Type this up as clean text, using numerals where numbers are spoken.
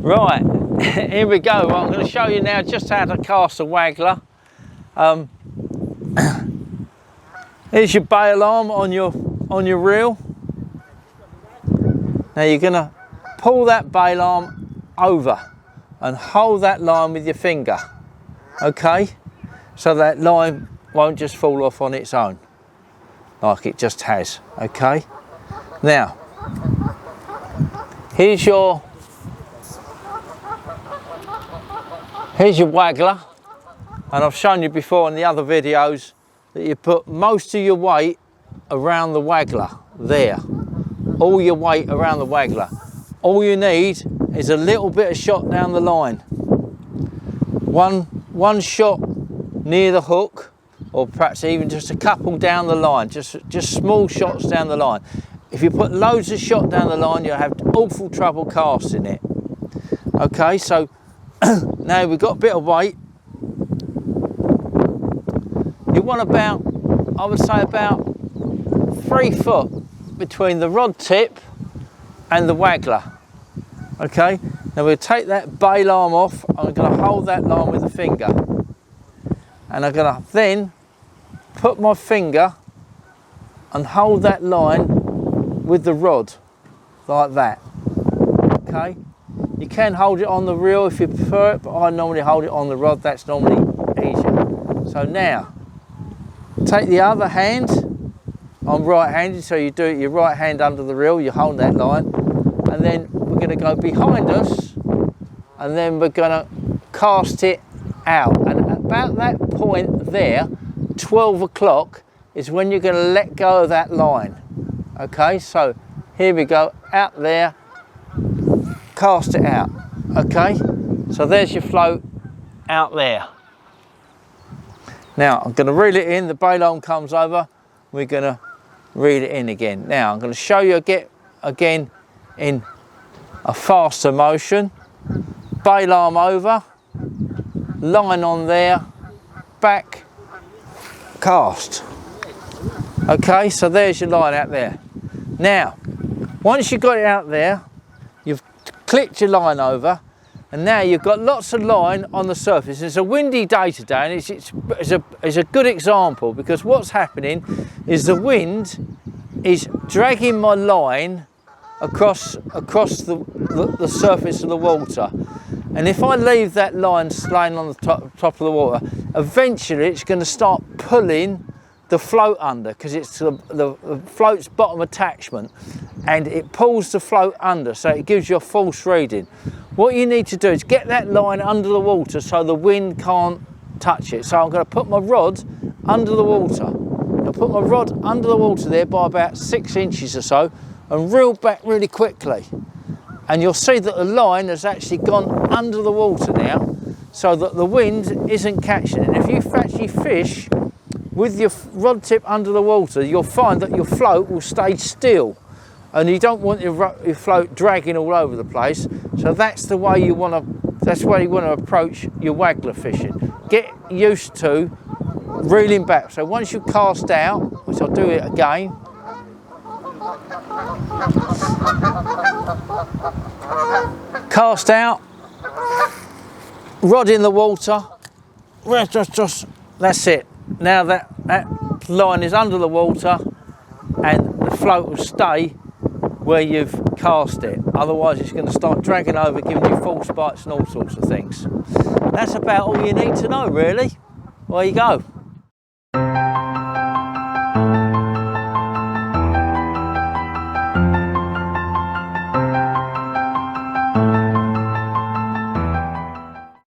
Right, here we go. Well, I'm going to show you now just how to cast a waggler. Here's your bail arm on your reel. Now you're going to pull that bail arm over and hold that line with your finger, okay? So that line won't just fall off on its own, like it just has, okay? Now, here's your waggler, and I've shown you before in the other videos that you put most of your weight around the waggler there. All your weight around the waggler. All you need is a little bit of shot down the line. One shot near the hook, or perhaps even just a couple down the line, just small shots down the line. If you put loads of shot down the line, you'll have awful trouble casting it. Okay, so now we've got a bit of weight. You want about, I would say about 3 foot between the rod tip and the waggler. Okay, now we'll take that bail arm off. I'm going to hold that line with a finger, and I'm going to then put my finger and hold that line with the rod like that. Okay, you can hold it on the reel if you prefer it, but I normally hold it on the rod. That's normally easier. So now take the other hand. I'm right-handed, so you do it your right hand under the reel, you hold that line, and then we're going to go behind us, and then we're going to cast it out. And at about that point there, 12 o'clock, is when you're going to let go of that line. Okay, so here we go, out there, cast it out. Okay, so there's your float out there. Now I'm going to reel it in, the bail arm comes over, we're going to reel it in again. Now I'm going to show you again in a faster motion. Bail arm over, line on there, back, cast. Okay, so there's your line out there. Now, once you've got it out there, you've clicked your line over, and now you've got lots of line on the surface. It's a windy day today, and it's a good example, because what's happening is the wind is dragging my line across the surface of the water. And if I leave that line laying on the top of the water, eventually it's going to start pulling the float under, because it's the float's bottom attachment, and it pulls the float under, so it gives you a false reading. What you need to do is get that line under the water so the wind can't touch it. So I'm going to put my rod under the water. I'll put my rod under the water there by about 6 inches or so, and reel back really quickly. And you'll see that the line has actually gone under the water now, so that the wind isn't catching it. And if you actually fish with your rod tip under the water, you'll find that your float will stay still, and you don't want your float dragging all over the place. So that's the way you want to approach your waggler fishing. Get used to reeling back. So once you cast out, which I'll do it again, cast out, rod in the water, just that's it. Now that line is under the water, and the float will stay where you've cast it. Otherwise it's going to start dragging over, giving you false bites and all sorts of things. That's about all you need to know, really. There you go.